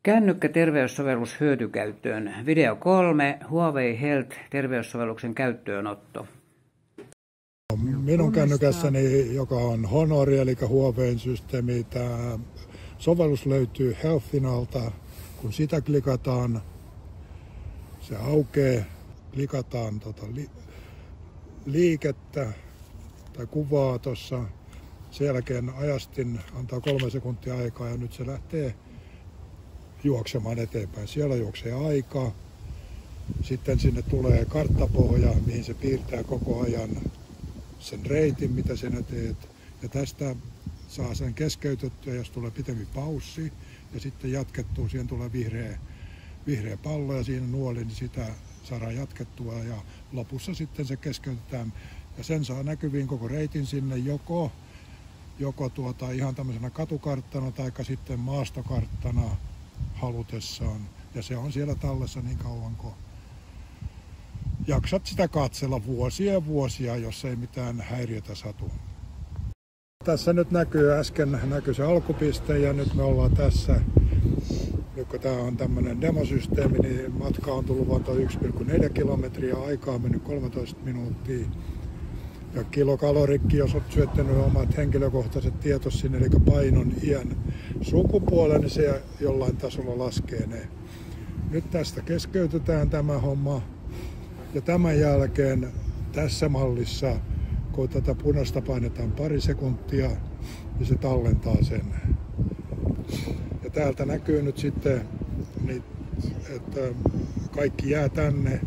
Kännykkä-terveyssovellus hyötykäyttöön. Video 3. Huawei Health terveyssovelluksen käyttöönotto. Minun kännykässäni, joka on Honor eli Huawein systeemi, tämä sovellus löytyy Healthin alta. Kun sitä klikataan, se aukeaa, klikataan liikettä tai kuvaa tuossa. Sen jälkeen ajastin antaa 3 sekuntia aikaa ja nyt se lähtee juoksemaan eteenpäin. Siellä juoksee aikaa. Sitten sinne tulee karttapohja, mihin se piirtää koko ajan sen reitin, mitä sinä teet. Ja tästä saa sen keskeytettyä, jos tulee pitempi paussi. Ja sitten jatkettua, siihen tulee vihreä pallo ja siinä nuoli, niin sitä saadaan jatkettua. Ja lopussa sitten se keskeytetään. Ja sen saa näkyviin koko reitin sinne joko ihan tämmöisenä katukarttana tai sitten maastokarttana halutessaan. Ja se on siellä tallessa niin kauan kuin jaksat sitä katsella vuosia ja vuosia, jos ei mitään häiriötä satu. Tässä nyt äsken näkyy se alkupiste ja nyt me ollaan tässä. Nyt kun tämä on tämmöinen demosysteemi, niin matka on tullut vain 1,4 kilometriä, aikaa on mennyt 13 minuuttia. Ja kilokalorikki, jos olet syöttänyt omat henkilökohtaiset tietos sinne, eli painon, iän, sukupuolen, niin se jollain tasolla laskee ne. Nyt tästä keskeytetään tämä homma. Ja tämän jälkeen tässä mallissa, kun tätä punaista painetaan pari sekuntia, niin se tallentaa sen. Ja täältä näkyy nyt sitten, että kaikki jää tänne.